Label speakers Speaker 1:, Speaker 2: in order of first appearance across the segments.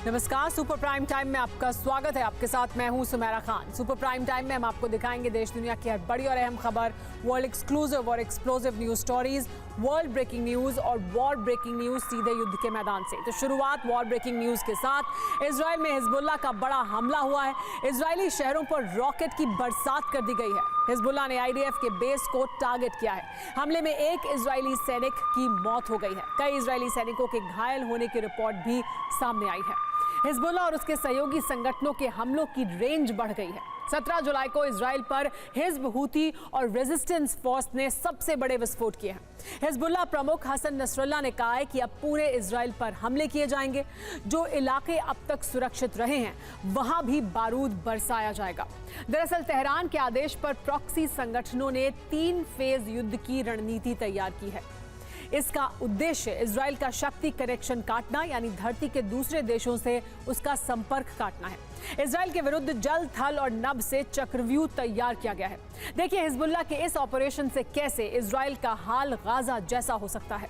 Speaker 1: नमस्कार, super prime time में आपका स्वागत है। आपके साथ मैं हूं Sumera Khan. Super prime time में हम आपको दिखाएंगे देश दुनिया की हर बड़ी और अहम खबर, वर्ल्ड एक्सक्लूसिव और explosive news stories, world breaking news और वॉर ब्रेकिंग न्यूज सीधे युद्ध के मैदान से। तो शुरुआत वॉर ब्रेकिंग न्यूज के साथ। इजराइल में हिजबुल्लाह का बड़ा हमला हुआ है। इजरायली शहरों पर रॉकेट की बरसात कर दी गई है। हिजबुल्लाह ने आईडीएफ के बेस को टारगेट किया है। हमले में एक इजरायली सैनिक की मौत हो गई है। कई इजरायली सैनिकों के घायल होने की रिपोर्ट भी सामने आई है। हिजबुल्लाह और उसके सहयोगी संगठनों के हमलों की रेंज बढ़ गई है। 17 जुलाई को इजराइल पर हिजब, हूती और रेजिस्टेंस फोर्स ने सबसे बड़े विस्फोट किए हैं। हिजबुल्लाह प्रमुख हसन नसरल्लाह ने कहा है कि अब पूरे इजराइल पर हमले किए जाएंगे। जो इलाके अब तक सुरक्षित रहे हैं वहां भी बारूद बरसाया जाएगा। दरअसल तेहरान के आदेश पर प्रॉक्सी संगठनों ने 3 फेज युद्ध की रणनीति तैयार की है। इसका उद्देश्य इजराइल का शक्ति कनेक्शन काटना, यानी धरती के दूसरे देशों से उसका संपर्क काटना है। इजराइल के विरुद्ध जल, थल और नभ से चक्रव्यूह तैयार किया गया है। देखिए हिजबुल्लाह के इस ऑपरेशन से कैसे इजराइल का हाल गाजा जैसा हो सकता है।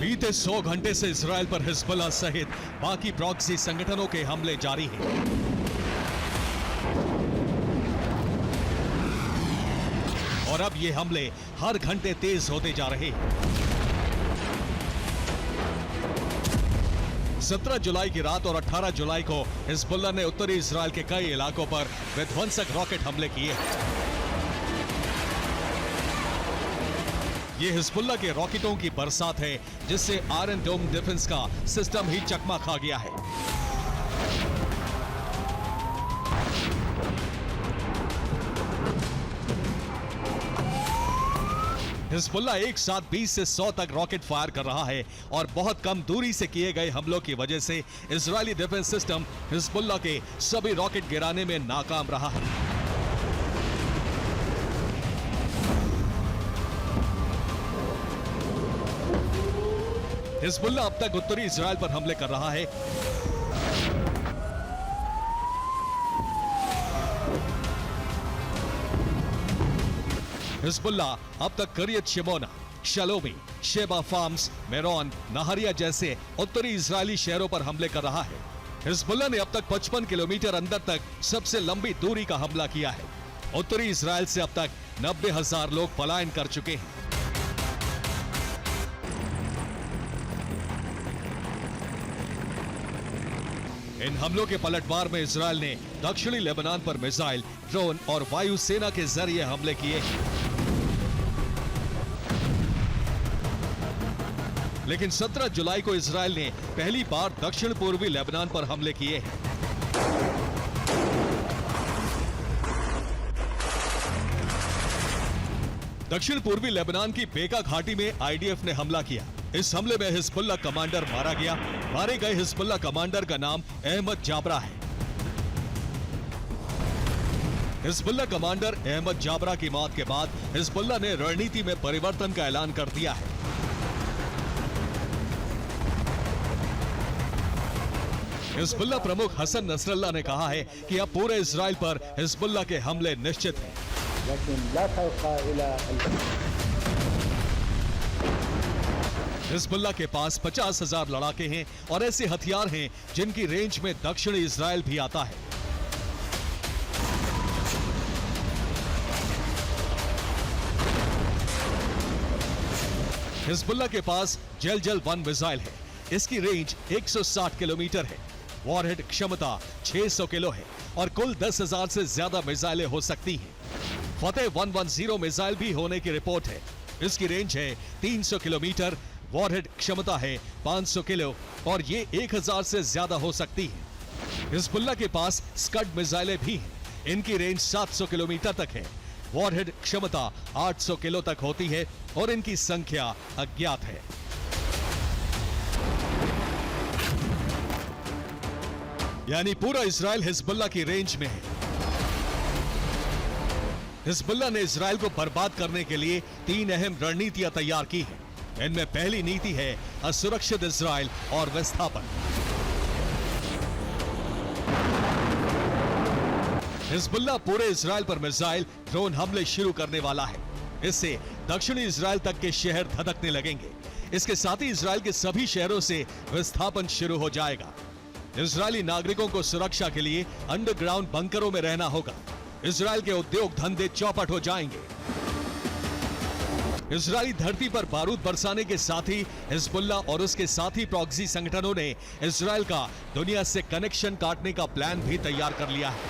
Speaker 2: बीते 100 घंटे से इजराइल पर हिजबुल्लाह सहित बाकी प्रॉक्सी संगठनों के हमले जारी हैं। और अब ये हमले हर घंटे तेज होते जा रहे हैं। 17 जुलाई की रात और 18 जुलाई को हिजबुल्लाह ने उत्तरी इजराइल के कई इलाकों पर विध्वंसक रॉकेट हमले किए हैं। ये हिजबुल्लाह के रॉकेटों की बरसात है, जिससे आयरन डोम डिफेंस का सिस्टम ही चकमा खा गया है। हिजबुल्लाह एक साथ 20 से 100 तक रॉकेट फायर कर रहा है और बहुत कम दूरी से किए गए हमलों की वजह से इजरायली डिफेंस सिस्टम हिजबुल्लाह के सभी रॉकेट गिराने में नाकाम रहा है। हिजबुल्लाह अब तक उत्तरी इजराइल पर हमले कर रहा है। हिजबुल्लाह अब तक करियत शिमोना, शलोमी, शेबा फार्म्स, मेरोन, नहरिया जैसे उत्तरी इजरायली शहरों पर हमले कर रहा है। हिजबुल्लाह ने अब तक 55 किलोमीटर अंदर तक सबसे लंबी दूरी का हमला किया है। उत्तरी इजराइल से अब तक 90,000 लोग पलायन कर चुके हैं। इन हमलों के पलटवार में इजराइल ने दक्षिणी लेबनान पर मिसाइल, ड्रोन और वायुसेना के जरिए हमले किए हैं। लेकिन 17 जुलाई को इजराइल ने पहली बार दक्षिण पूर्वी लेबनान पर हमले किए हैं। दक्षिण पूर्वी लेबनान की बेका घाटी में आईडीएफ ने हमला किया। इस हमले में हिजबुल्लाह कमांडर मारा गया। मारे गए हिजबुल्लाह कमांडर का नाम अहमद जाबरा है। हिजबुल्लाह कमांडर अहमद जाबरा की मौत के बाद हिजबुल्लाह ने रणनीति में परिवर्तन का ऐलान कर दिया है। हिजबुल्लाह प्रमुख हसन नसरल्लाह ने कहा है कि अब पूरे इजराइल पर हिजबुल्लाह के हमले निश्चित हैं। हिजबुल्लाह के पास 50,000 लड़ाके हैं और ऐसे हथियार हैं जिनकी रेंज में दक्षिणी इजराइल भी आता है। हिजबुल्लाह के पास जल 1 मिसाइल है। इसकी रेंज 160 किलोमीटर है। वॉरहेड क्षमता 600 किलो है और कुल 10,000 से ज्यादा मिसाइलें हो सकती हैं। फतेह 110 मिसाइल भी होने की रिपोर्ट है। इसकी रेंज है 300 किलोमीटर, वॉरहेड क्षमता है 500 किलो और ये 1000 से ज्यादा हो सकती है। हिजबुल्लाह के पास स्कड मिसाइलें भी हैं। इनकी रेंज 700 किलोमीटर तक है। वॉरहेड क्षमता 800 किलो तक होती है और इनकी संख्या अज्ञात है। यानी पूरा इजराइल हिजबुल्लाह की रेंज में है। हिजबुल्लाह ने इजराइल को बर्बाद करने के लिए 3 अहम रणनीतियां तैयार की हैं। इनमें पहली नीति है असुरक्षित इजराइल और विस्थापन। हिजबुल्लाह पूरे इजराइल पर मिसाइल, ड्रोन हमले शुरू करने वाला है। इससे दक्षिणी इजराइल तक के शहर धधकने लगेंगे। इसके साथ ही इजराइल के सभी शहरों से विस्थापन शुरू हो जाएगा। इजरायली नागरिकों को सुरक्षा के लिए अंडरग्राउंड बंकरों में रहना होगा। इजराइल के उद्योग धंधे चौपट हो जाएंगे। इजरायली धरती पर बारूद बरसाने के साथ ही हिजबुल्लाह और उसके साथी प्रॉक्सी संगठनों ने इजराइल का दुनिया से कनेक्शन काटने का प्लान भी तैयार कर लिया है।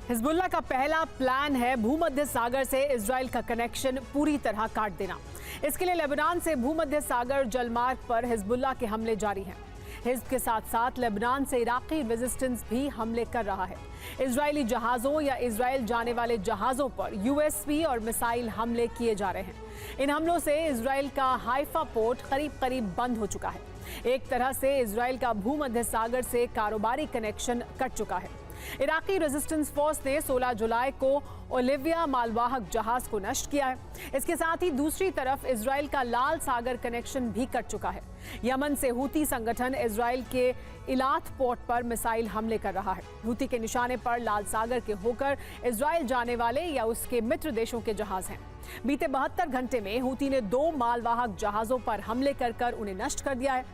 Speaker 1: हिजबुल्लाह का पहला प्लान है भूमध्य सागर से इजराइल का कनेक्शन पूरी तरह काट देना। इसके लिए लेबनान से भूमध्य सागर जलमार्ग पर हिजबुल्लाह के हमले जारी हैं। हिजब के साथ साथ लेबनान से इराकी रेजिस्टेंस भी हमले कर रहा है। इजरायली जहाजों या इजराइल जाने वाले जहाजों पर यूएसपी और मिसाइल हमले किए जा रहे हैं। इन हमलों से इजराइल का हाइफा पोर्ट करीब करीब बंद हो चुका है। एक तरह से इजराइल का भूमध्य सागर से कारोबारी कनेक्शन कट चुका है। इराकी रेजिस्टेंस फोर्स ने 16 जुलाई को ओलिविया मालवाहक जहाज को नष्ट किया है। इसके साथ ही दूसरी तरफ इजराइल का लाल सागर कनेक्शन भी कट चुका है। यमन से हूती संगठन इजराइल के इलात पोर्ट पर मिसाइल हमले कर रहा है। हूती के निशाने पर लाल सागर के होकर इजराइल जाने वाले या उसके मित्र देशों के जहाज हैं। बीते 72 घंटे में हूती ने 2 मालवाहक जहाजों पर हमले कर उन्हें नष्ट कर दिया है।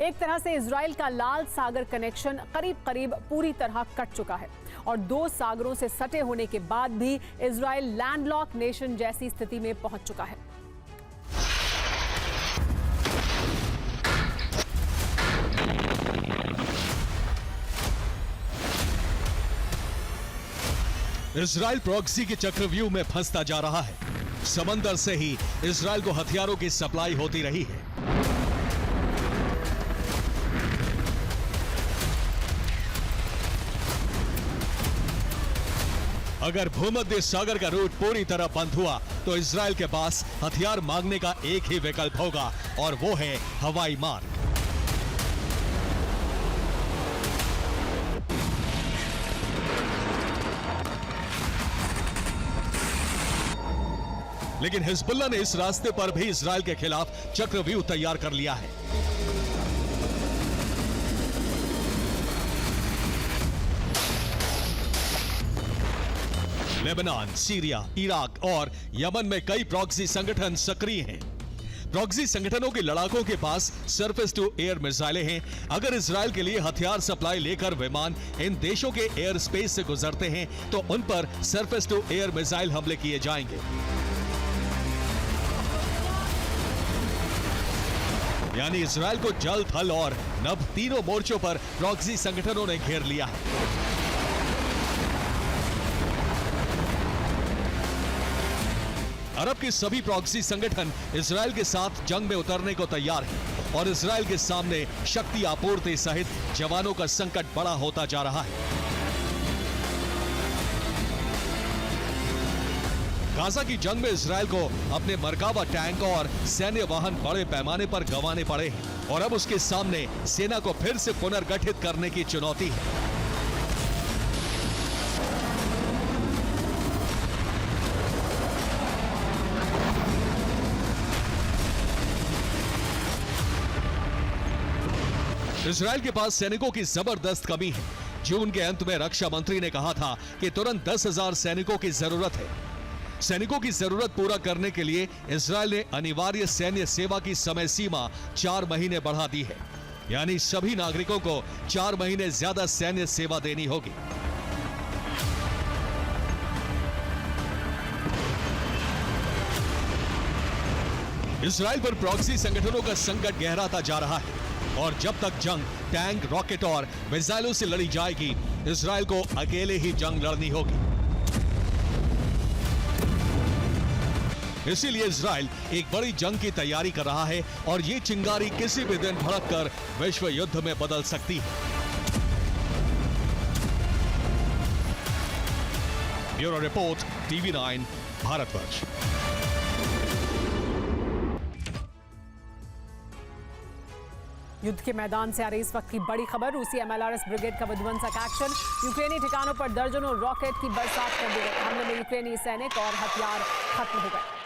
Speaker 1: एक तरह से इजराइल का लाल सागर कनेक्शन करीब करीब पूरी तरह कट चुका है और 2 सागरों से सटे होने के बाद भी इजराइल लैंडलॉक नेशन जैसी स्थिति में पहुंच चुका है।
Speaker 2: इजराइल प्रॉक्सी के चक्रव्यूह में फंसता जा रहा है। समंदर से ही इजराइल को हथियारों की सप्लाई होती रही है। अगर भूमध्य सागर का रूट पूरी तरह बंद हुआ तो इजराइल के पास हथियार मांगने का एक ही विकल्प होगा और वो है हवाई मार्ग। लेकिन हिजबुल्लाह ने इस रास्ते पर भी इजराइल के खिलाफ चक्रव्यूह तैयार कर लिया है। लेबनान, सीरिया, इराक और यमन में कई प्रॉक्सी संगठन सक्रिय हैं। प्रॉक्सी संगठनों के लड़ाकों के पास सरफेस टू एयर मिसाइलें हैं। अगर इजराइल के लिए हथियार सप्लाई लेकर विमान इन देशों के एयर स्पेस से गुजरते हैं तो उन पर सरफेस टू एयर मिसाइल हमले किए जाएंगे। यानी इजराइल को जल, थल और नभ तीनों मोर्चों पर प्रॉक्सी संगठनों ने घेर लिया है। अरब के सभी प्रॉक्सी संगठन इजराइल के साथ जंग में उतरने को तैयार हैं और इजराइल के सामने शक्ति आपूर्ति सहित जवानों का संकट बड़ा होता जा रहा है। गाजा की जंग में इजराइल को अपने मरकाबा टैंक और सैन्य वाहन बड़े पैमाने पर गंवाने पड़े हैं और अब उसके सामने सेना को फिर से पुनर्गठित करने की चुनौती है। इजराइल के पास सैनिकों की जबरदस्त कमी है। जून के अंत में रक्षा मंत्री ने कहा था कि तुरंत 10,000 सैनिकों की जरूरत है। सैनिकों की जरूरत पूरा करने के लिए इजराइल ने अनिवार्य सैन्य सेवा की समय सीमा 4 महीने बढ़ा दी है। यानी सभी नागरिकों को 4 महीने ज्यादा सैन्य सेवा देनी होगी। इजराइल पर प्रॉक्सी संगठनों का संकट गहराता जा रहा है और जब तक जंग टैंक, रॉकेट और मिसाइलों से लड़ी जाएगी, इजराइल को अकेले ही जंग लड़नी होगी। इसीलिए इजराइल एक बड़ी जंग की तैयारी कर रहा है और ये चिंगारी किसी भी दिन भड़ककर विश्व युद्ध में बदल सकती है। Bureau report, TV9 Bharatvarsh.
Speaker 1: युद्ध के मैदान से आ रही इस वक्त की बड़ी खबर, रूसी MLRS ब्रिगेड का विध्वंसक एक्शन। यूक्रेनी ठिकानों पर दर्जनों रॉकेट की बरसात कर दी गई। हमले में यूक्रेनी सैनिक और हथियार खत्म हो गए।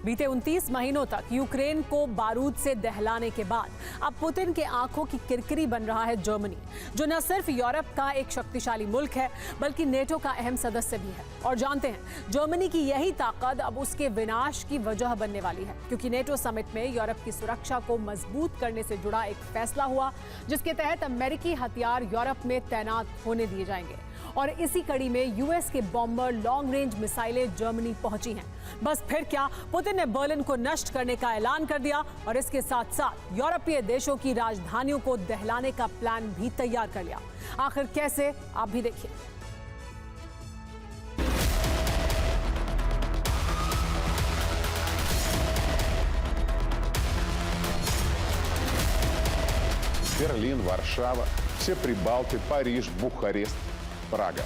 Speaker 1: बीते 29 महीनों तक यूक्रेन को बारूद से दहलाने के बाद अब पुतिन के आंखों की किरकिरी बन रहा है जर्मनी, जो न सिर्फ यूरोप का एक शक्तिशाली मुल्क है बल्कि नेटो का अहम सदस्य भी है। और जानते हैं, जर्मनी की यही ताकत अब उसके विनाश की वजह बनने वाली है, क्योंकि नेटो समिट में यूरोप की सुरक्षा को मजबूत करने से जुड़ा एक फैसला हुआ, जिसके तहत अमेरिकी हथियार यूरोप में तैनात होने दिए जाएंगे। और इसी कड़ी में यूएस के बॉम्बर लॉन्ग रेंज मिसाइलें जर्मनी पहुंची हैं। बस फिर क्या, पुतिन ने बर्लिन को नष्ट करने का ऐलान कर दिया और इसके साथ साथ यूरोपीय देशों की राजधानियों को दहलाने का प्लान भी तैयार कर लिया। आखिर कैसे, आप भी देखिए।
Speaker 3: Берлин, Варшава, все Прибалты, Париж, Бухарест, Прага.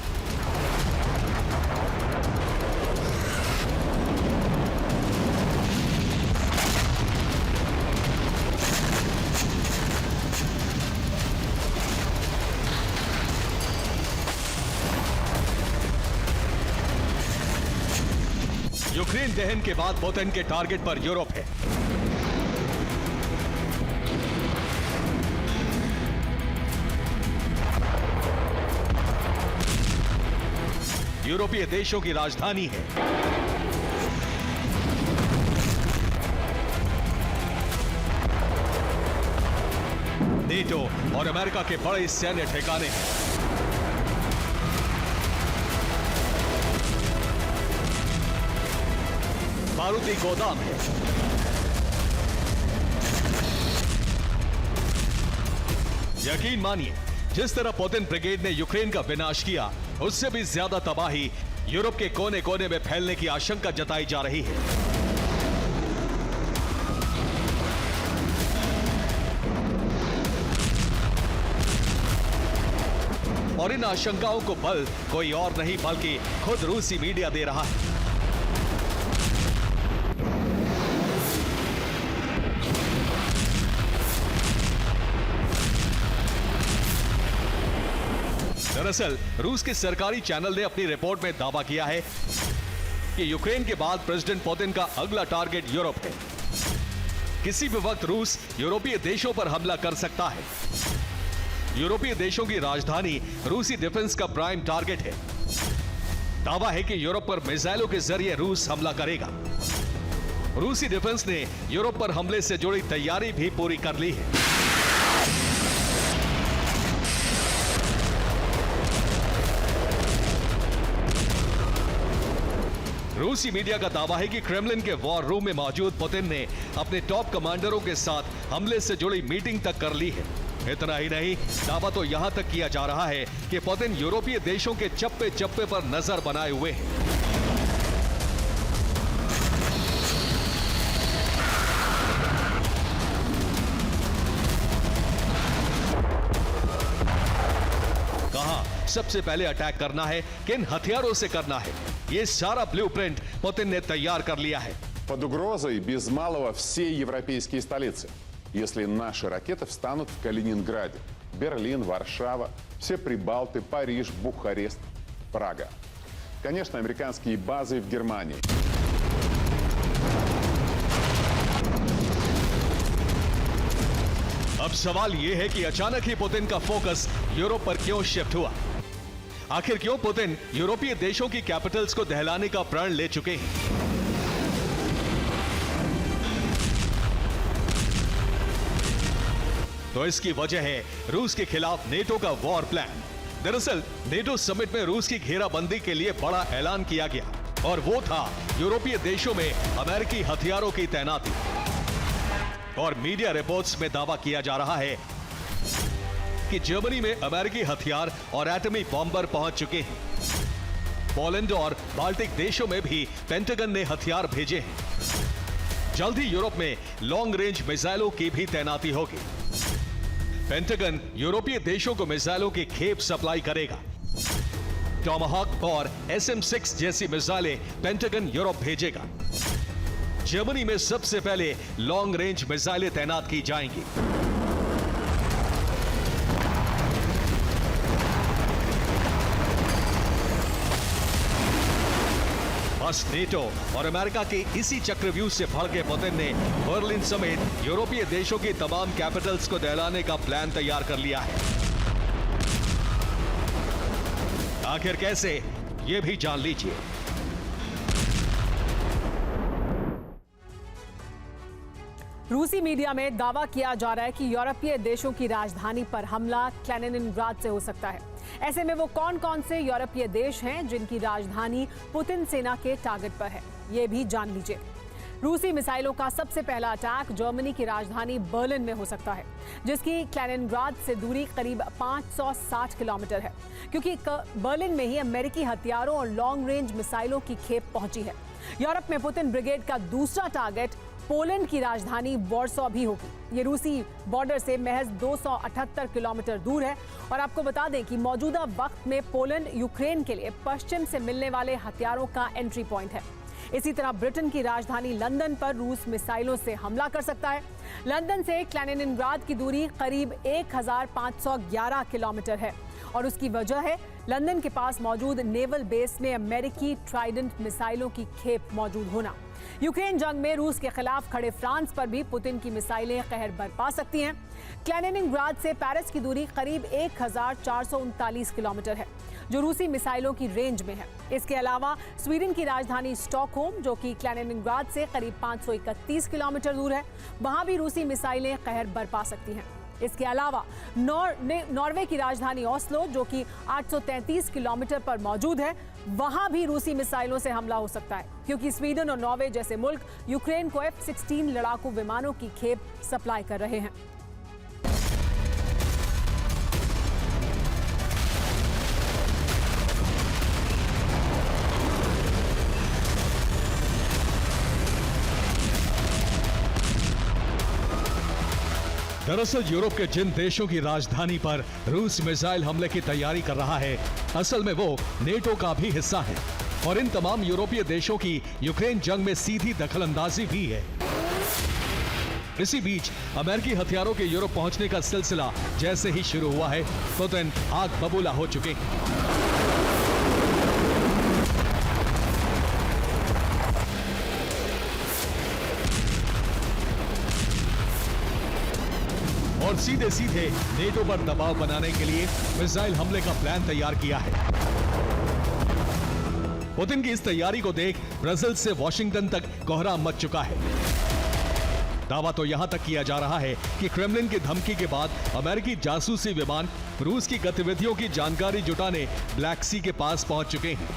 Speaker 2: यूक्रेन दहन के बाद पुतिन के टारगेट पर यूरोप है। यूरोपीय देशों की राजधानी है। नेटो और अमेरिका के बड़े सैन्य ठिकाने हैं। बारूदी गोदाम है। यकीन मानिए, जिस तरह पुतिन ब्रिगेड ने यूक्रेन का विनाश किया, उससे भी ज्यादा तबाही यूरोप के कोने कोने में फैलने की आशंका जताई जा रही है। और इन आशंकाओं को बल कोई और नहीं बल्कि खुद रूसी मीडिया दे रहा है। दरअसल रूस के सरकारी चैनल ने अपनी रिपोर्ट में दावा किया है कि यूक्रेन के बाद प्रेसिडेंट पुतिन का अगला टारगेट यूरोप है। किसी भी वक्त रूस यूरोपीय देशों पर हमला कर सकता है। यूरोपीय देशों की राजधानी रूसी डिफेंस का प्राइम टारगेट है। दावा है कि यूरोप पर मिसाइलों के जरिए रूस हमला करेगा। रूसी डिफेंस ने यूरोप पर हमले से जुड़ी तैयारी भी पूरी कर ली है। रूसी मीडिया का दावा है कि क्रेमलिन के वॉर रूम में मौजूद पुतिन ने अपने टॉप कमांडरों के साथ हमले से जुड़ी मीटिंग तक कर ली है। इतना ही नहीं, दावा तो यहां तक किया जा रहा है कि पुतिन यूरोपीय देशों के चप्पे चप्पे पर नजर बनाए हुए हैं। कहां सबसे पहले अटैक करना है, किन हथियारों से करना है, ये सारा ब्लूप्रिंट पुतिन ने तैयार कर लिया है।
Speaker 3: Под угрозой без малого все европейские столицы. Если наши ракеты встанут в Калининграде, Берлин, Варшава, все Прибалты, Париж, Бухарест, Прага. Конечно, американские базы в Германии.
Speaker 2: अब सवाल यह है कि अचानक ही पुतिन का फोकस यूरोप पर क्यों शिफ्ट हुआ। आखिर क्यों पुतिन यूरोपीय देशों की कैपिटल्स को दहलाने का प्रण ले चुके हैं। तो इसकी वजह है रूस के खिलाफ नेटो का वॉर प्लान। दरअसल नेटो समिट में रूस की घेराबंदी के लिए बड़ा ऐलान किया गया और वो था यूरोपीय देशों में अमेरिकी हथियारों की तैनाती। और मीडिया रिपोर्ट्स में दावा किया जा रहा है कि जर्मनी में अमेरिकी हथियार और एटमी बॉम्बर पहुंच चुके हैं। पोलैंड और बाल्टिक देशों में भी पेंटागन ने हथियार भेजे हैं। जल्द ही यूरोप में लॉन्ग रेंज मिसाइलों की भी तैनाती होगी। पेंटागन यूरोपीय देशों को मिसाइलों की खेप सप्लाई करेगा। टॉमाहॉक और SM-6 जैसी मिसाइलें पेंटागन यूरोप भेजेगा। जर्मनी में सबसे पहले लॉन्ग रेंज मिसाइलें तैनात की जाएंगी। बस नेटो और अमेरिका के इसी चक्रव्यूह से भड़के पुतिन ने बर्लिन समेत यूरोपीय देशों की तमाम कैपिटल्स को दहलाने का प्लान तैयार कर लिया है। आखिर कैसे, ये भी जान लीजिए।
Speaker 1: रूसी मीडिया में दावा किया जा रहा है कि यूरोपीय देशों की राजधानी पर हमला कैलिनिनग्राड से हो सकता है। ऐसे में वो कौन कौन से यूरोपीय देश हैं जिनकी राजधानी पुतिन सेना के टारगेट पर है, ये भी जान लीजिए। रूसी मिसाइलों का सबसे पहला अटैक जर्मनी की राजधानी बर्लिन में हो सकता है, जिसकी कैलिनिनग्राड से दूरी करीब 560 किलोमीटर है, क्योंकि बर्लिन में ही अमेरिकी हथियारों और लॉन्ग रेंज मिसाइलों की खेप पहुंची है। यूरोप में पुतिन ब्रिगेड का दूसरा टारगेट पोलैंड की राजधानी वॉर्सो भी होगी। ये रूसी बॉर्डर से महज 278 किलोमीटर दूर है और आपको बता दें कि मौजूदा वक्त में पोलैंड यूक्रेन के लिए पश्चिम से मिलने वाले हथियारों का एंट्री पॉइंट है। इसी तरह ब्रिटेन की राजधानी लंदन पर रूस मिसाइलों से हमला कर सकता है। लंदन से कैलिनिनग्राड की दूरी करीब 1511 किलोमीटर है और उसकी वजह है लंदन के पास मौजूद नेवल बेस में अमेरिकी ट्राइडेंट मिसाइलों की खेप मौजूद होना। यूक्रेन जंग में रूस के खिलाफ खड़े फ्रांस पर भी पुतिन की मिसाइलें कहर बरपा सकती हैं। कैलिनिनग्राड से पेरिस की दूरी करीब 1439 किलोमीटर है, जो रूसी मिसाइलों की रेंज में है। इसके अलावा स्वीडन की राजधानी स्टॉकहोम, जो कि कैलिनिनग्राड से करीब 531 किलोमीटर दूर है, वहां भी रूसी मिसाइलें कहर बरपा सकती हैं। इसके अलावा नॉर्वे की राजधानी ओस्लो, जो कि 833 किलोमीटर पर मौजूद है, वहां भी रूसी मिसाइलों से हमला हो सकता है, क्योंकि स्वीडन और नॉर्वे जैसे मुल्क यूक्रेन को F-16 लड़ाकू विमानों की खेप सप्लाई कर रहे हैं।
Speaker 2: दरअसल यूरोप के जिन देशों की राजधानी पर रूस मिसाइल हमले की तैयारी कर रहा है, असल में वो नेटो का भी हिस्सा है और इन तमाम यूरोपीय देशों की यूक्रेन जंग में सीधी दखलंदाजी भी है। इसी बीच अमेरिकी हथियारों के यूरोप पहुंचने का सिलसिला जैसे ही शुरू हुआ है, पुतिन आग बबूला हो चुके हैं। और सीधे सीधे नेटो पर दबाव बनाने के लिए मिसाइल हमले का प्लान तैयार किया है। पुतिन की इस तैयारी को देख ब्रसेल्स से वॉशिंगटन तक कोहराम मच चुका है। दावा तो यहां तक किया जा रहा है कि क्रेमलिन की धमकी के बाद अमेरिकी जासूसी विमान रूस की गतिविधियों की जानकारी जुटाने ब्लैक सी के पास पहुंच चुके हैं।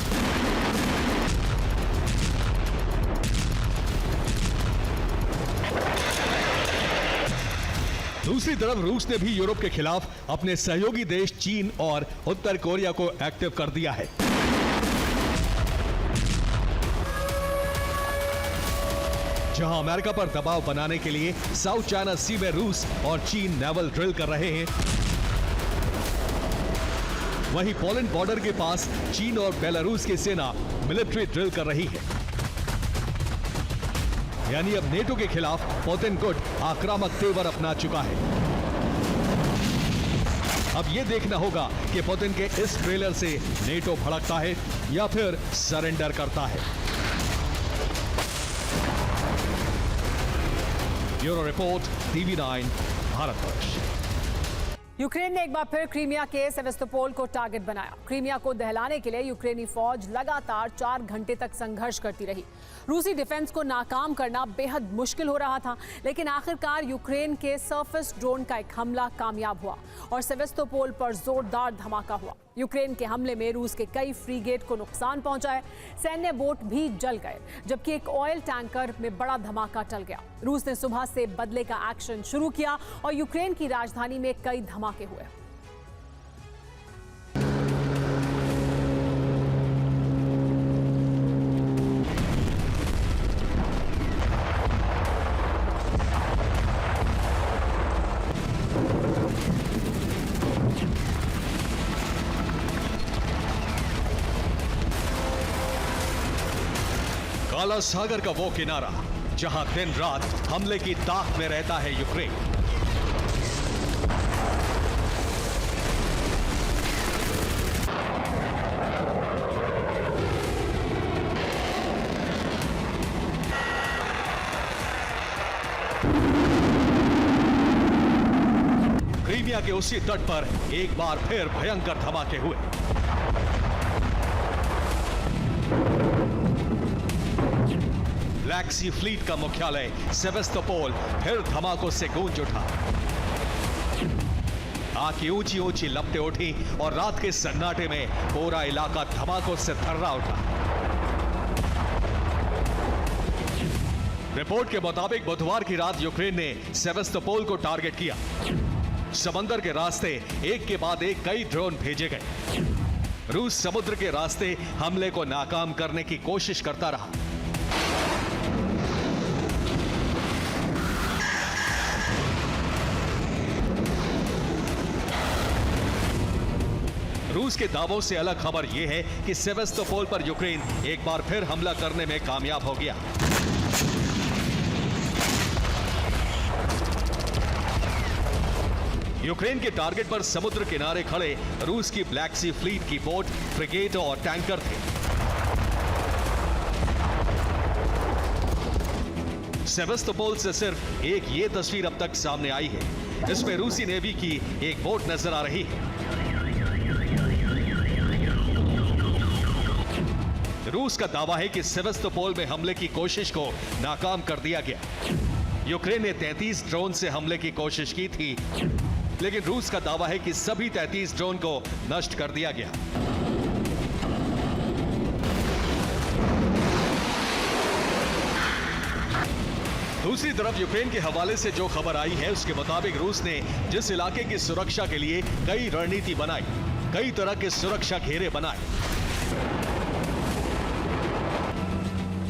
Speaker 2: दूसरी तरफ रूस ने भी यूरोप के खिलाफ अपने सहयोगी देश चीन और उत्तर कोरिया को एक्टिव कर दिया है। जहां अमेरिका पर दबाव बनाने के लिए साउथ चाइना सी में रूस और चीन नेवल ड्रिल कर रहे हैं, वहीं पोलैंड बॉर्डर के पास चीन और बेलारूस की सेना मिलिट्री ड्रिल कर रही है। यानी अब नेटो के खिलाफ पुतिन गुट आक्रामक तेवर अपना चुका है। अब यह देखना होगा कि पुतिन के इस ट्रेलर से नेटो भड़कता है या फिर सरेंडर करता है। Bureau report, TV9, Bharatvarsh.
Speaker 1: Ukraine ने एक बार फिर क्रीमिया के सेवेस्तोपोल को टारगेट बनाया। क्रीमिया को दहलाने के लिए यूक्रेनी फौज लगातार 4 घंटे तक संघर्ष करती रही। रूसी डिफेंस को नाकाम करना बेहद मुश्किल हो रहा था, लेकिन आखिरकार यूक्रेन के सरफेस ड्रोन का एक हमला कामयाब हुआ और सेवेस्तोपोल पर जोरदार धमाका हुआ। यूक्रेन के हमले में रूस के कई फ्रीगेट को नुकसान पहुंचा है, सैन्य बोट भी जल गए, जबकि एक ऑयल टैंकर में बड़ा धमाका टल गया। रूस ने सुबह से बदले का एक्शन शुरू किया और यूक्रेन की राजधानी में कई धमाके हुए।
Speaker 2: काला सागर का वो किनारा जहां दिन रात हमले की ताक में रहता है यूक्रेन। क्रीमिया के उसी तट पर एक बार फिर भयंकर धमाके हुए। ब्लैक सी फ्लीट का मुख्यालय सेवेस्तोपोल फिर धमाकों से गूंज उठा। आग की ऊंची ऊंची लपटें उठी और रात के सन्नाटे में पूरा इलाका धमाकों से थर्रा उठा। रिपोर्ट के मुताबिक बुधवार की रात यूक्रेन ने सेवेस्तोपोल को टारगेट किया। समंदर के रास्ते एक के बाद एक कई ड्रोन भेजे गए। रूस समुद्र के रास्ते हमले को नाकाम करने की कोशिश करता रहा। रूस के दावों से अलग खबर यह है कि सेवेस्तोपोल पर यूक्रेन एक बार फिर हमला करने में कामयाब हो गया। यूक्रेन के टारगेट पर समुद्र किनारे खड़े रूस की ब्लैक सी फ्लीट की बोट, फ्रिगेट और टैंकर थे। सेवेस्तोपोल से सिर्फ एक ये तस्वीर अब तक सामने आई है। इसमें रूसी नेवी की एक बोट नजर आ रही है। रूस का दावा है कि सेवेस्तोपोल में हमले की कोशिश को नाकाम कर दिया गया। यूक्रेन ने 33 ड्रोन से हमले की कोशिश की थी, लेकिन रूस का दावा है कि सभी 33 ड्रोन को नष्ट कर दिया गया। दूसरी तरफ यूक्रेन के हवाले से जो खबर आई है उसके मुताबिक रूस ने जिस इलाके की सुरक्षा के लिए कई रणनीति बनाई, कई तरह के सुरक्षा घेरे बनाए,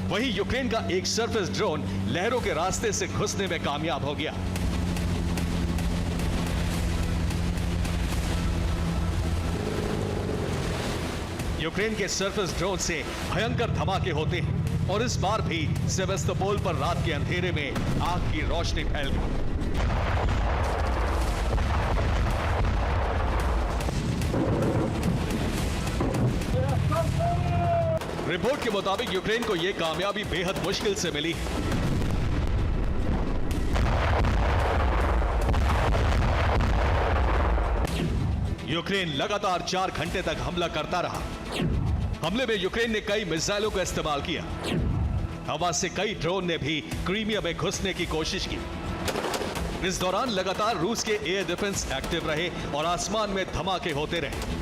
Speaker 2: वहीं यूक्रेन का एक सरफेस ड्रोन लहरों के रास्ते से घुसने में कामयाब हो गया। यूक्रेन के सरफेस ड्रोन से भयंकर धमाके होते हैं और इस बार भी सेवेस्तोपोल पर रात के अंधेरे में आग की रोशनी फैल गई। रिपोर्ट के मुताबिक यूक्रेन को यह कामयाबी बेहद मुश्किल से मिली। यूक्रेन लगातार 4 घंटे तक हमला करता रहा। हमले में यूक्रेन ने कई मिसाइलों का इस्तेमाल किया। हवा से कई ड्रोन ने भी क्रीमिया में घुसने की कोशिश की। इस दौरान लगातार रूस के एयर डिफेंस एक्टिव रहे और आसमान में धमाके होते रहे।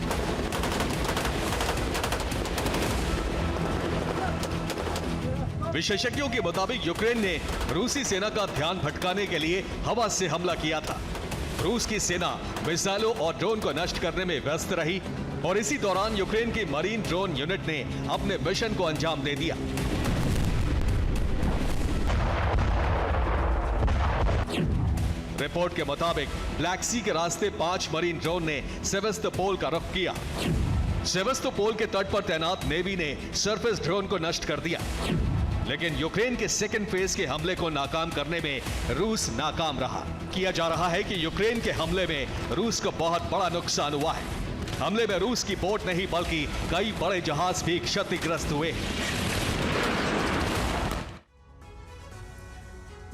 Speaker 2: विशेषज्ञों के मुताबिक यूक्रेन ने रूसी सेना का ध्यान भटकाने के लिए हवा से हमला किया था। रूस की सेना मिसाइलों और ड्रोन को नष्ट करने में व्यस्त रही और इसी दौरान यूक्रेन की मरीन ड्रोन यूनिट ने अपने मिशन को अंजाम दे दिया। रिपोर्ट के मुताबिक ब्लैक सी के रास्ते 5 मरीन ड्रोन ने सेवेस्तोपोल का रुख किया। सेवेस्तोपोल के तट पर तैनात नेवी ने सरफेस ड्रोन को नष्ट कर दिया, लेकिन यूक्रेन के सेकेंड फेज के हमले को नाकाम करने में रूस नाकाम रहा। किया जा रहा है कि यूक्रेन के हमले में रूस को बहुत बड़ा नुकसान हुआ है। हमले में रूस की बोट नहीं बल्कि कई बड़े जहाज भी क्षतिग्रस्त हुए।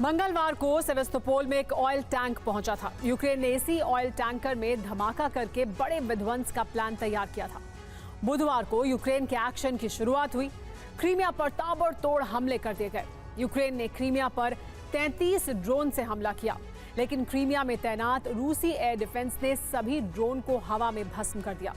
Speaker 1: मंगलवार को सेवेस्तोपोल में एक ऑयल टैंक पहुंचा था। यूक्रेन ने इसी ऑयल टैंकर में धमाका करके बड़े विध्वंस का प्लान तैयार किया था। बुधवार को यूक्रेन के एक्शन की शुरुआत हुई। क्रीमिया पर ताबड़तोड़ हमले कर दिए गए। यूक्रेन ने क्रीमिया पर 33 ड्रोन से हमला किया, लेकिन क्रीमिया में तैनात रूसी एयर डिफेंस ने सभी ड्रोन को हवा में भस्म कर दिया।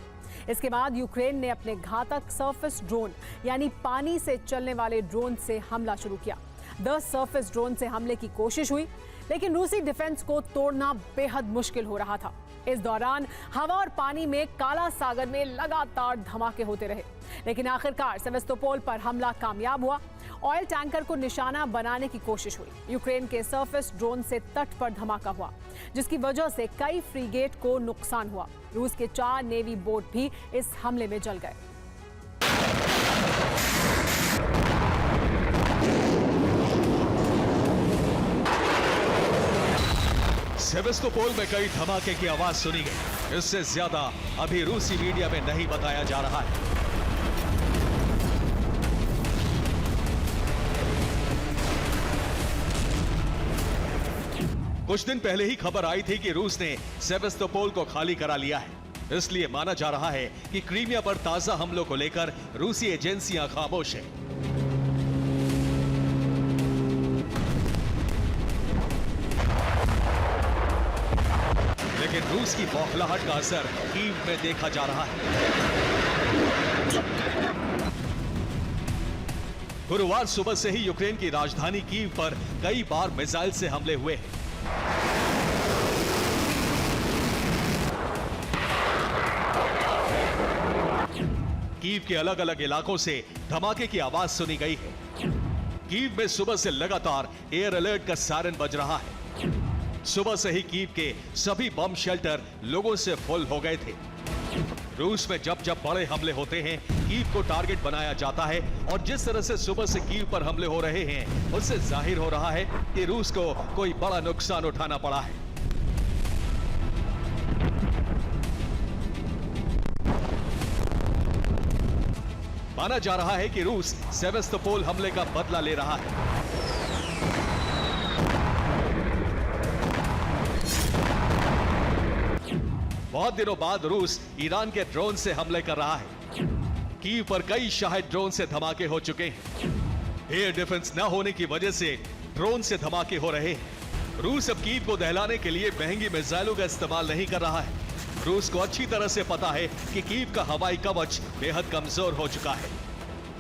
Speaker 1: इसके बाद यूक्रेन ने अपने घातक सरफेस ड्रोन यानी पानी से चलने वाले ड्रोन से हमला शुरू किया। 10 सरफेस ड्रोन से हमले की कोशिश हुई, लेकिन रूसी डिफेंस को तोड़ना बेहद मुश्किल हो रहा था। इस दौरान हवा और पानी में काला सागर में लगातार धमाके होते रहे, लेकिन आखिरकार सेवेस्तोपोल पर हमला कामयाब हुआ। ऑयल टैंकर को निशाना बनाने की कोशिश हुई। यूक्रेन के सरफेस ड्रोन से तट पर धमाका हुआ, जिसकी वजह से कई फ्रीगेट को नुकसान हुआ। रूस के 4 नेवी बोट भी इस हमले में जल गए।
Speaker 2: सेवेस्तोपोल में कई धमाके की आवाज सुनी गई। इससे ज्यादा अभी रूसी मीडिया में नहीं बताया जा रहा है। कुछ दिन पहले ही खबर आई थी कि रूस ने सेवेस्तोपोल को खाली करा लिया है। इसलिए माना जा रहा है कि क्रीमिया पर ताजा हमलों को लेकर रूसी एजेंसियां खामोश हैं। लेकिन रूस की बौखलाहट का असर कीव में देखा जा रहा है। गुरुवार सुबह से ही यूक्रेन की राजधानी कीव पर कई बार मिसाइल से हमले हुए हैं। कीव के अलग अलग इलाकों से धमाके की आवाज सुनी गई है। कीव में सुबह से लगातार एयर अलर्ट का सायरन बज रहा है। सुबह से ही कीव के सभी बम शेल्टर लोगों से फुल हो गए थे। रूस में जब जब बड़े हमले होते हैं, कीव को टारगेट बनाया जाता है और जिस तरह से सुबह से कीव पर हमले हो रहे हैं, उससे जाहिर हो रहा है कि रूस को कोई बड़ा नुकसान उठाना पड़ा है। माना जा रहा है कि रूस सेवेस्तोपोल हमले का बदला ले रहा है। बहुत दिनों बाद रूस ईरान के ड्रोन से हमले कर रहा है। कीव पर कई शाहिद ड्रोन से धमाके हो चुके हैं। एयर डिफेंस न होने की वजह से ड्रोन से धमाके हो रहे हैं। रूस अब कीव को दहलाने के लिए महंगी मिसाइलों का इस्तेमाल नहीं कर रहा है। रूस को अच्छी तरह से पता है कि कीव का हवाई कवच बेहद कमजोर हो चुका है,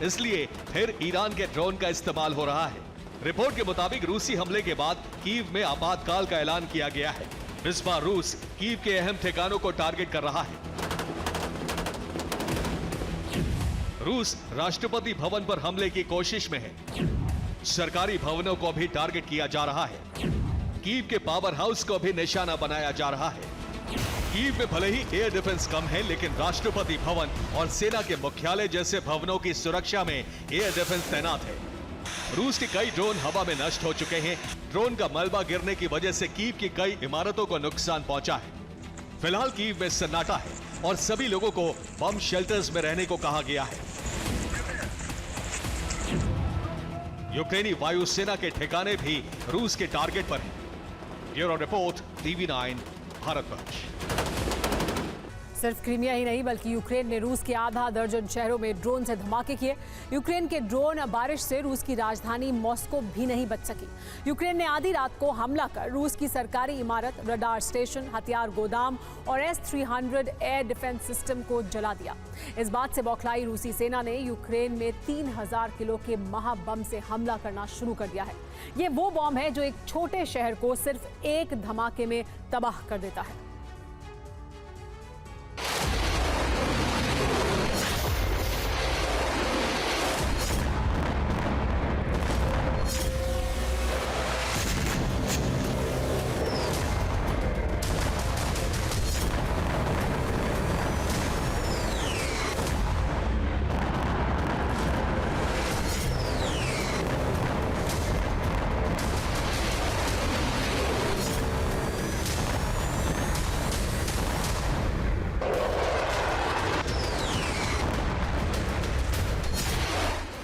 Speaker 2: इसलिए फिर ईरान के ड्रोन का इस्तेमाल हो रहा है। रिपोर्ट के मुताबिक रूसी हमले के बाद कीव में आपातकाल का ऐलान किया गया है। इस बार रूस कीव के अहम ठिकानों को टारगेट कर रहा है। रूस राष्ट्रपति भवन पर हमले की कोशिश में है। सरकारी भवनों को भी टारगेट किया जा रहा है। कीव के पावर हाउस को भी निशाना बनाया जा रहा है। कीव में भले ही एयर डिफेंस कम है, लेकिन राष्ट्रपति भवन और सेना के मुख्यालय जैसे भवनों की सुरक्षा में एयर डिफेंस तैनात है। रूस के कई ड्रोन हवा में नष्ट हो चुके हैं। ड्रोन का मलबा गिरने की वजह से कीव की कई इमारतों को नुकसान पहुंचा है। फिलहाल कीव में सन्नाटा है और सभी लोगों को बम शेल्टर्स में रहने को कहा गया है। यूक्रेनी वायुसेना के ठिकाने भी रूस के टारगेट पर हैं। Bureau report, TV9 Bharatvarsh.
Speaker 1: सिर्फ क्रीमिया ही नहीं बल्कि यूक्रेन ने रूस के आधा दर्जन शहरों में ड्रोन से धमाके किए। यूक्रेन के ड्रोन बारिश से रूस की राजधानी मॉस्को भी नहीं बच सकी। यूक्रेन ने आधी रात को हमला कर रूस की सरकारी इमारत, रडार स्टेशन, हथियार गोदाम और S-300 एयर डिफेंस सिस्टम को जला दिया। इस बात से बौखलाई रूसी सेना ने यूक्रेन में 3000 किलो के महाबम से हमला करना शुरू कर दिया है। ये वो बम है जो एक छोटे शहर को सिर्फ एक धमाके में तबाह कर देता है।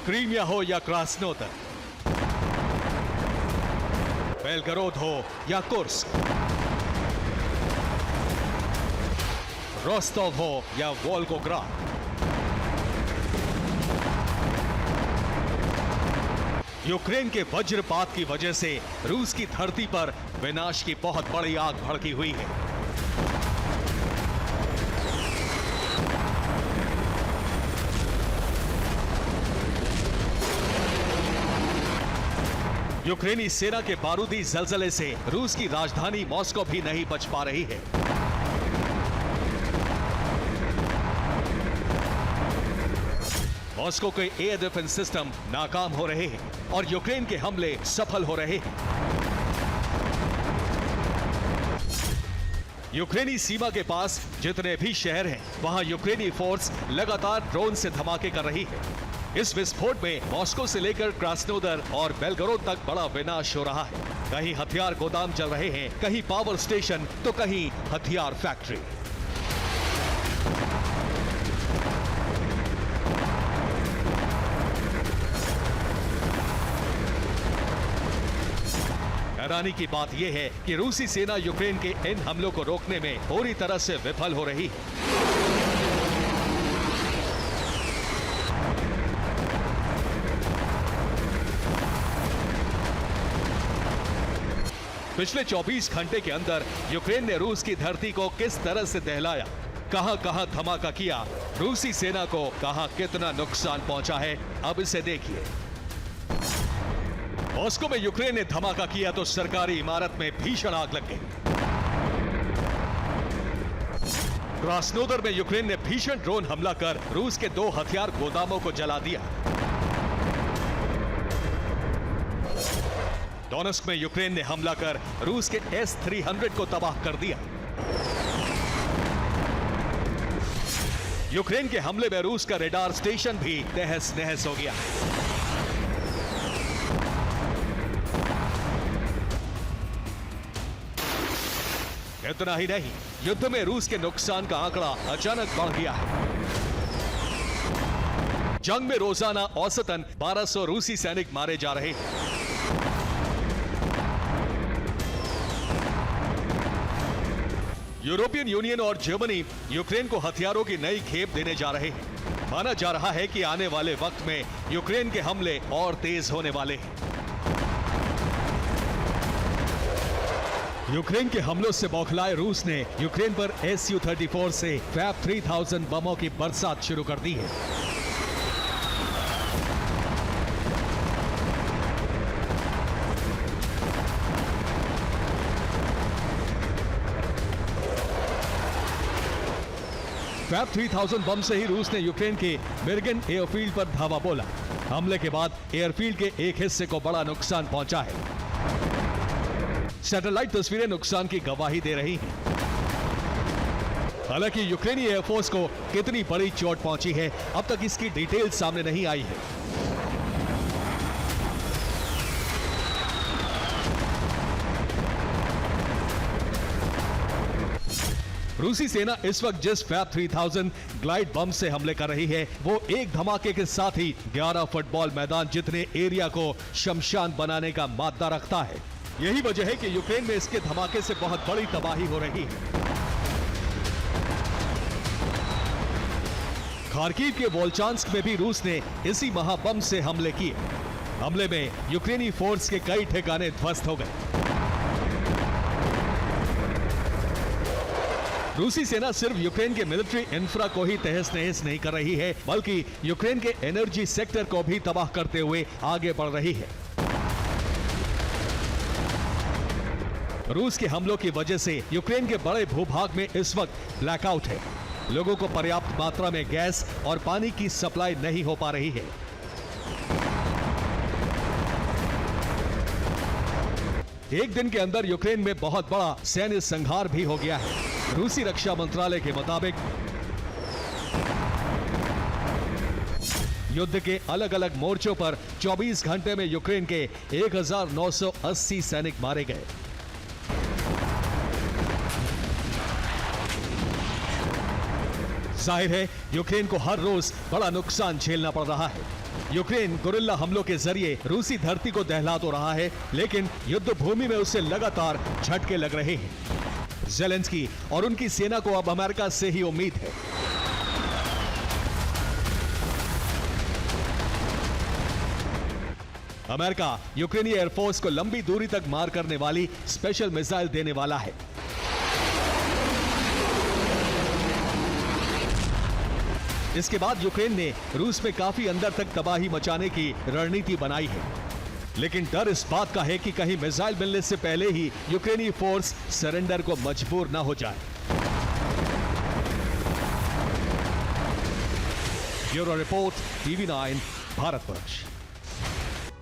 Speaker 2: क्रीमिया हो या क्रास्नोदर, बेलगरोद हो या कुर्स्क, रोस्टोव हो या वोल्गोग्राद, यूक्रेन के वज्रपात की वजह से रूस की धरती पर विनाश की बहुत बड़ी आग भड़की हुई है। यूक्रेनी सेना के बारूदी जलजले से रूस की राजधानी मॉस्को भी नहीं बच पा रही है। मॉस्को के एयर डिफेंस सिस्टम नाकाम हो रहे हैं और यूक्रेन के हमले सफल हो रहे हैं। यूक्रेनी सीमा के पास जितने भी शहर हैं, वहां यूक्रेनी फोर्स लगातार ड्रोन से धमाके कर रही है। इस विस्फोट में मॉस्को से लेकर क्रास्नोदर और बेलगरोद तक बड़ा विनाश हो रहा है। कहीं हथियार गोदाम चल रहे हैं, कहीं पावर स्टेशन, तो कहीं हथियार फैक्ट्री। हैरानी की बात यह है कि रूसी सेना यूक्रेन के इन हमलों को रोकने में पूरी तरह से विफल हो रही है। पिछले 24 घंटे के अंदर यूक्रेन ने रूस की धरती को किस तरह से दहलाया, कहां-कहां धमाका किया, रूसी सेना को कहां कितना नुकसान पहुंचा है, अब इसे देखिए। मॉस्को में यूक्रेन ने धमाका किया तो सरकारी इमारत में भीषण आग लग गई। क्रास्नोदर में यूक्रेन ने भीषण ड्रोन हमला कर रूस के 2 हथियार गोदामों को जला दिया। डोनेस्क में यूक्रेन ने हमला कर रूस के S-300 को तबाह कर दिया। यूक्रेन के हमले में रूस का रेडार स्टेशन भी तहस नहस हो गया। इतना ही नहीं, युद्ध में रूस के नुकसान का आंकड़ा अचानक बढ़ गया है। जंग में रोजाना औसतन 1200 रूसी सैनिक मारे जा रहे हैं। यूरोपियन यूनियन और जर्मनी यूक्रेन को हथियारों की नई खेप देने जा रहे हैं। माना जा रहा है कि आने वाले वक्त में यूक्रेन के हमले और तेज होने वाले हैं। यूक्रेन के हमलों से बौखलाए रूस ने यूक्रेन पर Su-34 से फैब 3000 बमों की बरसात शुरू कर दी है। फैब 3000 बम से ही रूस ने यूक्रेन के मिर्गिन एयरफील्ड पर धावा बोला। हमले के बाद एयरफील्ड के एक हिस्से को बड़ा नुकसान पहुंचा है। सैटेलाइट तस्वीरें नुकसान की गवाही दे रही हैं। हालांकि यूक्रेनी एयरफोर्स को कितनी बड़ी चोट पहुंची है, अब तक इसकी डिटेल सामने नहीं आई है। रूसी सेना इस वक्त जिस फैब 3000 ग्लाइड बम से हमले कर रही है, वो एक धमाके के साथ ही 11 फुटबॉल मैदान जितने एरिया को शमशान बनाने का मादा रखता है। यही वजह है कि यूक्रेन में इसके धमाके से बहुत बड़ी तबाही हो रही है। खार्किव के वोल्चांस्क में भी रूस ने इसी महाबम से हमले किए। हमले में यूक्रेनी फोर्स के कई ठिकाने ध्वस्त हो गए। रूसी सेना सिर्फ यूक्रेन के मिलिट्री इंफ्रा को ही तहस नहस नहीं कर रही है, बल्कि यूक्रेन के एनर्जी सेक्टर को भी तबाह करते हुए आगे बढ़ रही है। रूस के हमलों की वजह से यूक्रेन के बड़े भूभाग में इस वक्त ब्लैकआउट है। लोगों को पर्याप्त मात्रा में गैस और पानी की सप्लाई नहीं हो पा रही है। एक दिन के अंदर यूक्रेन में बहुत बड़ा सैन्य संहार भी हो गया है। रूसी रक्षा मंत्रालय के मुताबिक युद्ध के अलग अलग मोर्चों पर 24 घंटे में यूक्रेन के 1980 सैनिक मारे गए। जाहिर है यूक्रेन को हर रोज बड़ा नुकसान झेलना पड़ रहा है। यूक्रेन गुरिल्ला हमलों के जरिए रूसी धरती को दहला तो रहा है, लेकिन युद्ध भूमि में उसे लगातार झटके लग रहे हैं। ज़ेलेंस्की और उनकी सेना को अब अमेरिका से ही उम्मीद है। अमेरिका यूक्रेनी एयरफोर्स को लंबी दूरी तक मार करने वाली स्पेशल मिसाइल देने वाला है। इसके बाद यूक्रेन ने रूस में काफी अंदर तक तबाही मचाने की रणनीति बनाई है, लेकिन डर इस बात का है कि कहीं मिसाइल मिलने से पहले ही यूक्रेनी फोर्स सरेंडर को मजबूर न हो जाए। Bureau report, TV9, Bharatvarsh.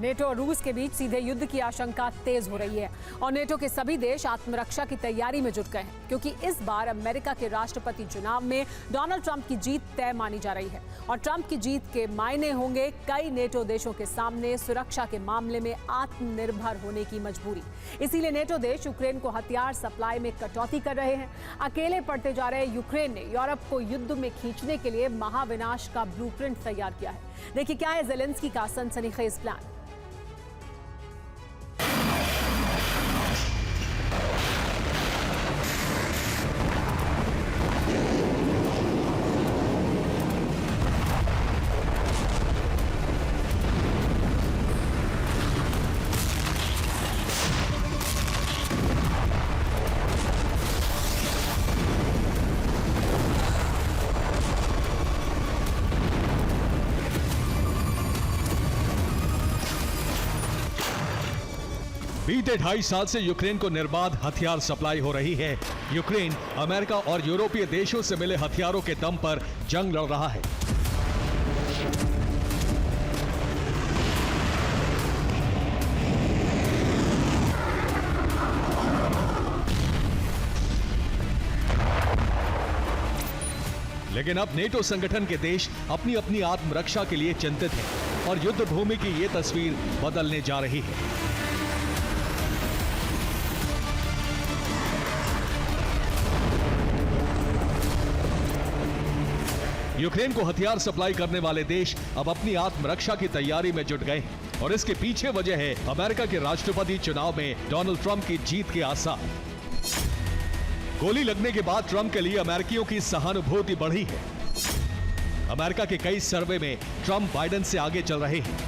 Speaker 1: NATO और रूस के बीच सीधे युद्ध की आशंका तेज हो रही है और नेटो के सभी देश आत्मरक्षा की तैयारी में जुट गए हैं, क्योंकि इस बार अमेरिका के राष्ट्रपति चुनाव में डोनाल्ड ट्रंप की जीत तय मानी जा रही है और ट्रंप की जीत के मायने होंगे कई नेटो देशों के सामने सुरक्षा के मामले में आत्मनिर्भर होने की मजबूरी। इसीलिए नेटो देश यूक्रेन को हथियार सप्लाई में कटौती कर रहे हैं। अकेले पड़ते जा रहे यूक्रेन ने यूरोप को युद्ध में खींचने के लिए महाविनाश का ब्लूप्रिंट तैयार किया है। देखिए क्या है ज़ेलेंस्की का सनसनीखेज प्लान।
Speaker 2: बीते 2.5 साल से यूक्रेन को निर्बाध हथियार सप्लाई हो रही है। यूक्रेन अमेरिका और यूरोपीय देशों से मिले हथियारों के दम पर जंग लड़ रहा है। लेकिन अब नेटो संगठन के देश अपनी अपनी आत्मरक्षा के लिए चिंतित हैं और युद्ध भूमि की ये तस्वीर बदलने जा रही है। यूक्रेन को हथियार सप्लाई करने वाले देश अब अपनी आत्मरक्षा की तैयारी में जुट गए हैं और इसके पीछे वजह है अमेरिका के राष्ट्रपति चुनाव में डोनाल्ड ट्रंप की जीत के आसार। गोली लगने के बाद ट्रंप के लिए अमेरिकियों की सहानुभूति बढ़ी है। अमेरिका के कई सर्वे में ट्रंप बाइडेन से आगे चल रहे हैं।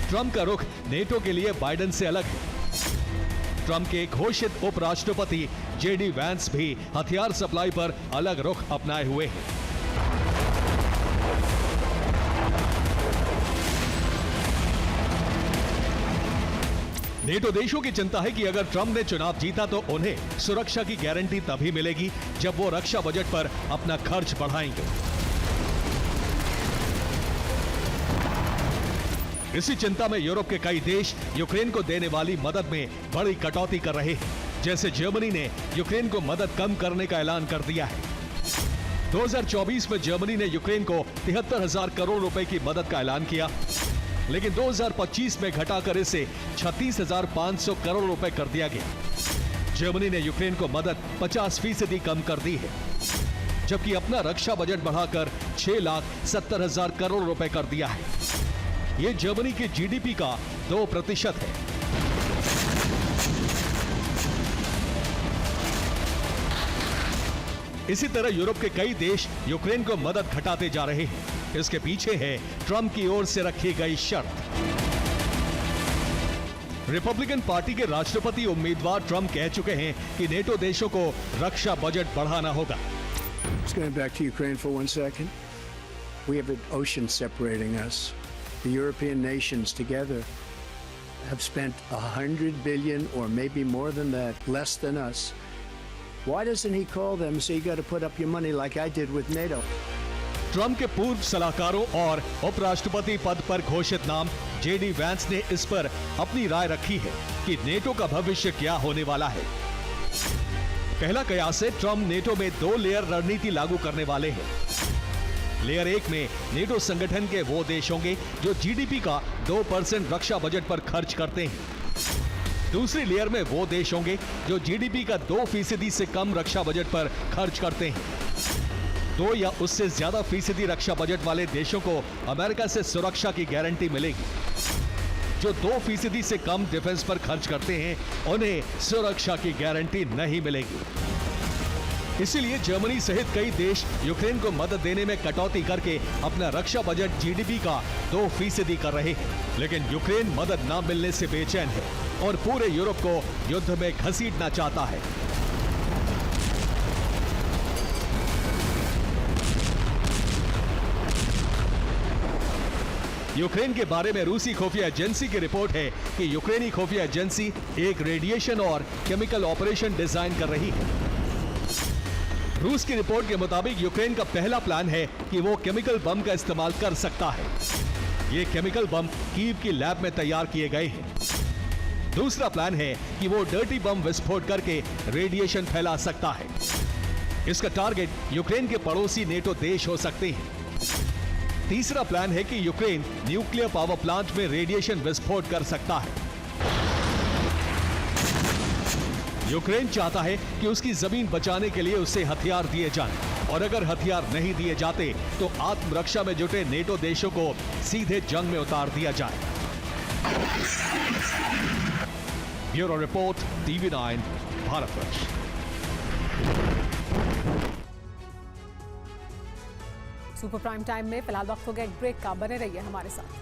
Speaker 2: ट्रंप का रुख नेटो के लिए बाइडेन से अलग है। ट्रंप के घोषित उपराष्ट्रपति जेडी वैंस भी हथियार सप्लाई पर अलग रुख अपनाए हुए हैं। नेटो देशों की चिंता है कि अगर ट्रंप ने चुनाव जीता तो उन्हें सुरक्षा की गारंटी तभी मिलेगी जब वो रक्षा बजट पर अपना खर्च बढ़ाएंगे। इसी चिंता में यूरोप के कई देश यूक्रेन को देने वाली मदद में बड़ी कटौती कर रहे हैं। जैसे जर्मनी ने यूक्रेन को मदद कम करने का ऐलान कर दिया है। 2024 में जर्मनी ने यूक्रेन को 73,000 करोड़ रुपए की मदद का ऐलान किया, लेकिन 2025 में घटाकर इसे 36,500 करोड़ रुपए कर दिया गया। जर्मनी ने यूक्रेन को मदद 50% कम कर दी है, जबकि अपना रक्षा बजट बढ़ाकर 6,70,000 करोड़ रुपए कर दिया है। यह जर्मनी के जीडीपी का 2% है। इसी तरह यूरोप के कई देश यूक्रेन को मदद घटाते जा रहे हैं। इसके पीछे है ट्रंप की ओर से रखी गई शर्त। रिपब्लिकन पार्टी के राष्ट्रपति उम्मीदवार ट्रंप कह चुके हैं कि नेटो देशों को रक्षा बजट बढ़ाना होगा।
Speaker 4: Just going back to Ukraine for 1 second. We have an ocean separating us. The European nations together have spent 100 billion or maybe more than that, less than us. Why doesn't he call them and say you got to put up your money like I did with NATO?
Speaker 2: Trump के पूर्व सलाहकारों और उपराष्ट्रपति पद पर घोषित नाम JD Vance ने इस पर अपनी राय रखी है कि नेटो का भविष्य क्या होने वाला है। पहला कयास है ट्रंप नेटो में 2 लेयर रणनीति लागू करने वाले हैं। लेयर 1 में नेटो संगठन के वो देश होंगे जो जीडीपी का 2% रक्षा बजट पर खर्च करते हैं। दूसरी लेयर में वो देश होंगे जो जीडीपी का 2% से कम रक्षा बजट पर खर्च करते हैं। 2 या उससे ज्यादा फीसदी रक्षा बजट वाले देशों को अमेरिका से सुरक्षा की गारंटी मिलेगी। जो 2% से कम डिफेंस पर खर्च करते हैं उन्हें सुरक्षा की गारंटी नहीं मिलेगी। इसीलिए जर्मनी सहित कई देश यूक्रेन को मदद देने में कटौती करके अपना रक्षा बजट जीडीपी का 2% कर रहे हैं। लेकिन यूक्रेन मदद न मिलने से बेचैन है और पूरे यूरोप को युद्ध में घसीटना चाहता है। यूक्रेन के बारे में रूसी खुफिया एजेंसी की रिपोर्ट है कि यूक्रेनी खुफिया एजेंसी एक रेडिएशन और केमिकल ऑपरेशन डिजाइन कर रही है। रूस की रिपोर्ट के मुताबिक यूक्रेन का पहला प्लान है कि वो केमिकल बम का इस्तेमाल कर सकता है। ये केमिकल बम कीव की लैब में तैयार किए गए हैं। दूसरा प्लान है कि वो डर्टी बम विस्फोट करके रेडिएशन फैला सकता है। इसका टारगेट यूक्रेन के पड़ोसी नेटो देश हो सकते हैं। तीसरा प्लान है कि यूक्रेन न्यूक्लियर पावर प्लांट में रेडिएशन विस्फोट कर सकता है। यूक्रेन चाहता है कि उसकी जमीन बचाने के लिए उसे हथियार दिए जाएं, और अगर हथियार नहीं दिए जाते तो आत्मरक्षा में जुटे नेटो देशों को सीधे जंग में उतार दिया जाए। Bureau report, TV9 Bharatvarsh.
Speaker 1: Super prime time में फिलहाल वक्त हो गया एक ब्रेक का, बने रहिए हमारे साथ।